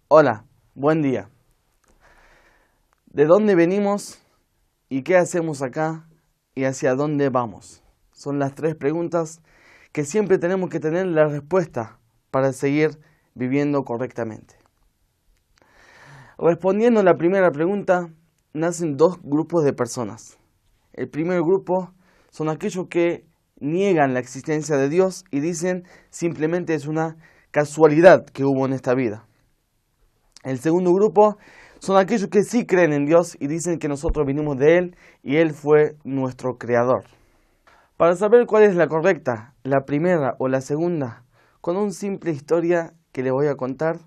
Hola, buen día. ¿De dónde venimos y qué hacemos acá y hacia dónde vamos? Son las tres preguntas que siempre tenemos que tener la respuesta para seguir viviendo correctamente. Respondiendo a la primera pregunta, nacen dos grupos de personas. El primer grupo son aquellos que niegan la existencia de Dios y dicen simplemente es una casualidad que hubo en esta vida. El segundo grupo son aquellos que sí creen en Dios y dicen que nosotros vinimos de Él y Él fue nuestro creador. Para saber cuál es la correcta, la primera o la segunda, con una simple historia que le voy a contar,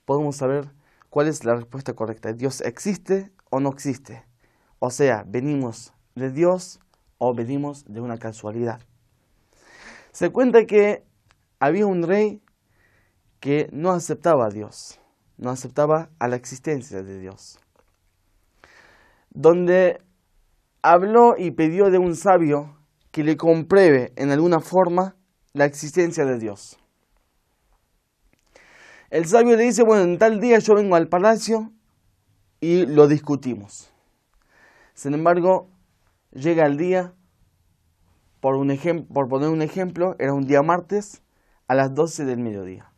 podemos saber cuál es la respuesta correcta. ¿Dios existe o no existe? O sea, ¿venimos de Dios o venimos de una casualidad? Se cuenta que había un rey que no aceptaba a Dios, no aceptaba a la existencia de Dios, donde habló y pidió de un sabio que le compruebe en alguna forma la existencia de Dios. El sabio le dice, bueno, en tal día yo vengo al palacio y lo discutimos. Sin embargo, llega el día, por poner un ejemplo, era un día martes a las 12 del mediodía.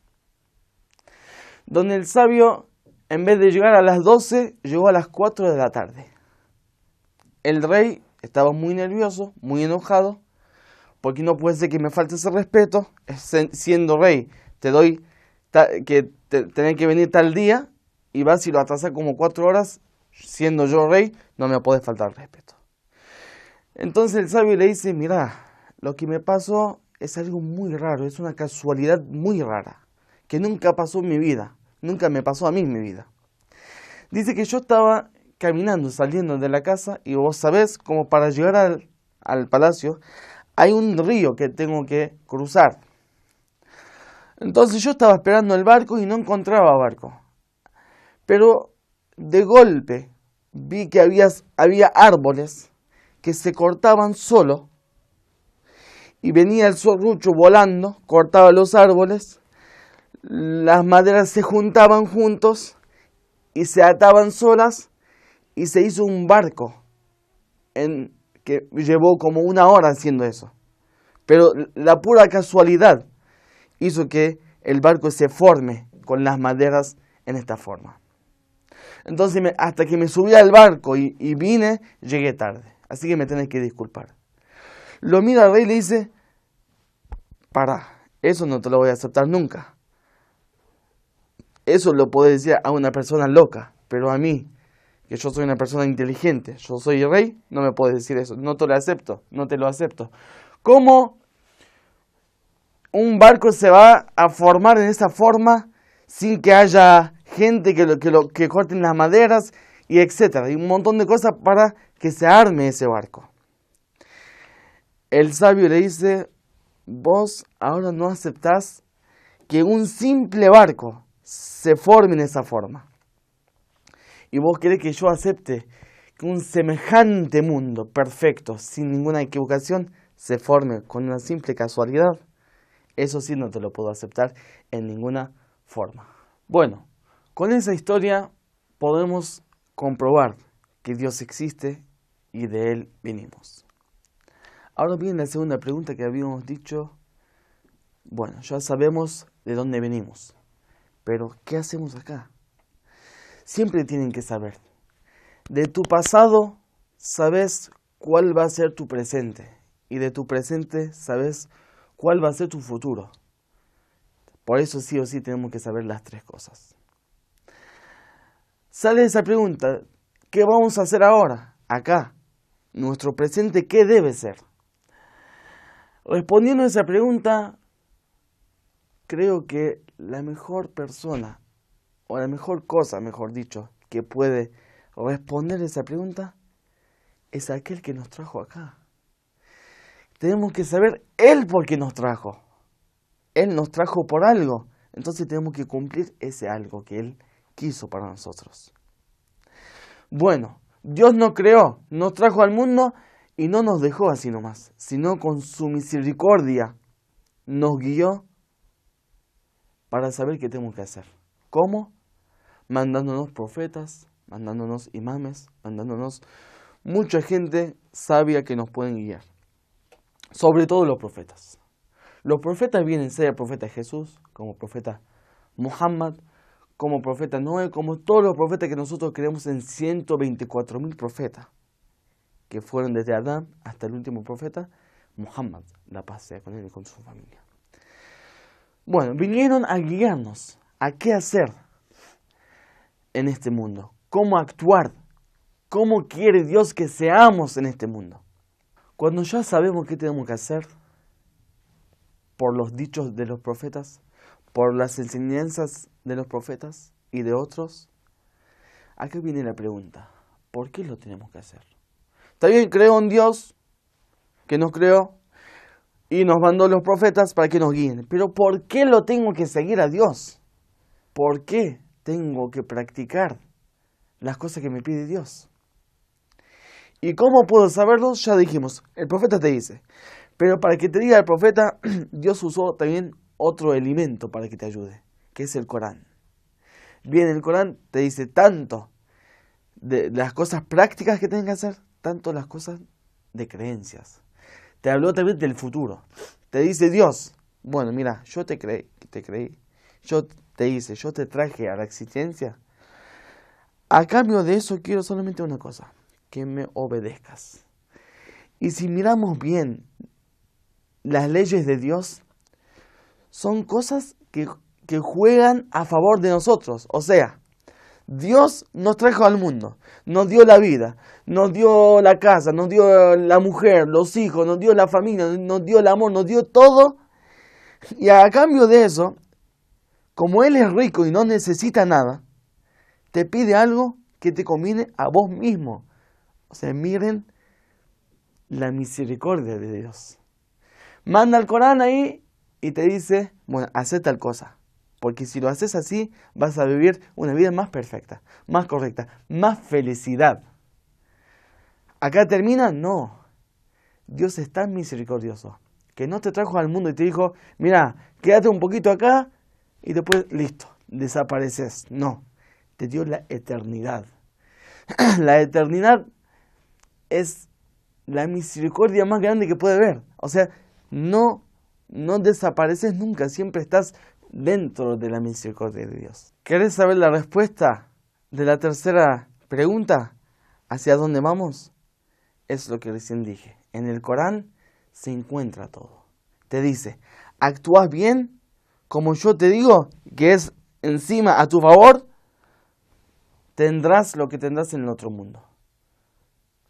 Donde el sabio, en vez de llegar a las 12, llegó a las 4 de la tarde. El rey estaba muy nervioso, muy enojado, porque no puede ser que me falte ese respeto, siendo rey, tenés que venir tal día, y vas y lo atrasás como 4 horas, siendo yo rey, no me podés faltar respeto. Entonces el sabio le dice, mira, lo que me pasó es algo muy raro, es una casualidad muy rara, que nunca pasó en mi vida, nunca me pasó a mí en mi vida. Dice que yo estaba caminando, saliendo de la casa, y vos sabés, como para llegar al palacio, hay un río que tengo que cruzar. Entonces yo estaba esperando el barco y no encontraba barco. Pero de golpe vi que había árboles que se cortaban solo, y venía el serrucho volando, cortaba los árboles, las maderas se juntaban juntos y se ataban solas y se hizo un barco que llevó como 1 hora haciendo eso. Pero la pura casualidad hizo que el barco se forme con las maderas en esta forma. Entonces hasta que me subí al barco y vine, llegué tarde. Así que me tenés que disculpar. Lo mira el rey y le dice, eso no te lo voy a aceptar nunca. Eso lo puedo decir a una persona loca, pero a mí, que yo soy una persona inteligente, yo soy el rey, no me puedes decir eso. No te lo acepto, no te lo acepto. ¿Cómo un barco se va a formar en esa forma sin que haya gente que corten las maderas y etcétera? Y un montón de cosas para que se arme ese barco. El sabio le dice, vos ahora no aceptás que un simple barco se forme en esa forma. Y vos querés que yo acepte que un semejante mundo perfecto, sin ninguna equivocación, se forme con una simple casualidad. Eso sí no te lo puedo aceptar en ninguna forma. Bueno, con esa historia podemos comprobar que Dios existe y de Él vinimos. Ahora viene la segunda pregunta que habíamos dicho. Bueno, ya sabemos de dónde venimos, pero ¿qué hacemos acá? Siempre tienen que saber. De tu pasado sabes cuál va a ser tu presente, y de tu presente sabes cuál va a ser tu futuro. Por eso sí o sí tenemos que saber las tres cosas. Sale esa pregunta, ¿qué vamos a hacer ahora? Acá, nuestro presente, ¿qué debe ser? Respondiendo a esa pregunta, creo que la mejor persona, o la mejor cosa, mejor dicho, que puede responder esa pregunta, es aquel que nos trajo acá. Tenemos que saber Él por qué nos trajo. Él nos trajo por algo. Entonces tenemos que cumplir ese algo que Él quiso para nosotros. Bueno, Dios nos creó, nos trajo al mundo y no nos dejó así nomás, sino con su misericordia nos guió para saber qué tenemos que hacer. ¿Cómo? mandándonos profetas, mandándonos imames, mandándonos mucha gente sabia que nos pueden guiar. Sobre todo los profetas. Los profetas vienen, sea el profeta Jesús, como profeta Muhammad, como profeta Noé, como todos los profetas que nosotros creemos en 124.000 profetas, que fueron desde Adán hasta el último profeta, Muhammad, la paz sea con él y con su familia. Bueno, vinieron a guiarnos a qué hacer en este mundo, cómo actuar, cómo quiere Dios que seamos en este mundo. Cuando ya sabemos qué tenemos que hacer, por los dichos de los profetas, por las enseñanzas de los profetas y de otros, acá viene la pregunta, ¿por qué lo tenemos que hacer? Está bien, creo en Dios, que nos creó y nos mandó los profetas para que nos guíen, pero ¿por qué lo tengo que seguir a Dios? ¿Por qué tengo que practicar las cosas que me pide Dios? ¿Y cómo puedo saberlo? Ya dijimos, el profeta te dice. Pero para que te diga el profeta, Dios usó también otro elemento para que te ayude, que es el Corán. Bien, el Corán te dice tanto de las cosas prácticas que tienes que hacer, tanto las cosas de creencias. Te habló también del futuro. Te dice Dios, bueno, mira, yo te creí, yo te hice, yo te traje a la existencia. A cambio de eso quiero solamente una cosa, que me obedezcas. Y si miramos bien, las leyes de Dios son cosas que juegan a favor de nosotros. O sea, Dios nos trajo al mundo, nos dio la vida, nos dio la casa, nos dio la mujer, los hijos, nos dio la familia, nos dio el amor, nos dio todo. Y a cambio de eso, como Él es rico y no necesita nada, te pide algo que te conviene a vos mismo. O sea, miren la misericordia de Dios. Manda el Corán ahí y te dice, bueno, haz tal cosa. Porque si lo haces así, vas a vivir una vida más perfecta, más correcta, más felicidad. ¿Acá termina? No. Dios es tan misericordioso que no te trajo al mundo y te dijo, mira, quédate un poquito acá y después, listo, desapareces. No, te dio la eternidad. La eternidad es la misericordia más grande que puede haber. O sea, no desapareces nunca, siempre estás dentro de la misericordia de Dios. ¿Querés saber la respuesta de la tercera pregunta? ¿Hacia dónde vamos? Es lo que recién dije. En el Corán se encuentra todo. Te dice, actúas bien, como yo te digo, que es encima a tu favor, tendrás lo que tendrás en el otro mundo.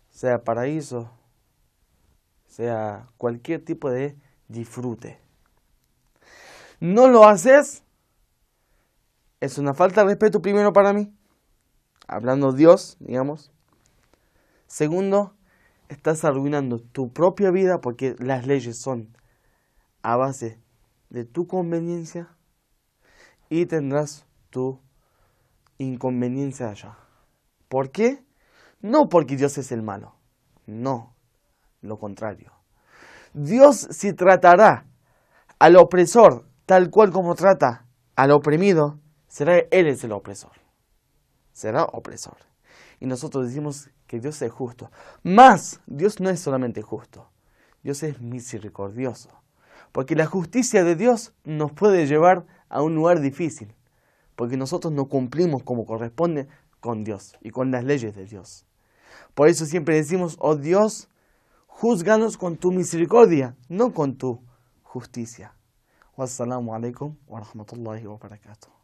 Sea paraíso, sea cualquier tipo de disfrute. No lo haces, es una falta de respeto primero para mí, hablando Dios, digamos. Segundo, estás arruinando tu propia vida porque las leyes son a base de tu conveniencia y tendrás tu inconveniencia allá. ¿Por qué? No porque Dios es el malo, no, lo contrario. Dios si tratará al opresor tal cual como trata al oprimido, Él es el opresor. Será opresor. Y nosotros decimos que Dios es justo. Más, Dios no es solamente justo. Dios es misericordioso. Porque la justicia de Dios nos puede llevar a un lugar difícil. Porque nosotros no cumplimos como corresponde con Dios y con las leyes de Dios. Por eso siempre decimos, oh Dios, júzganos con tu misericordia, no con tu justicia. Wassalamu alaikum wa rahmatullahi wa barakatuh.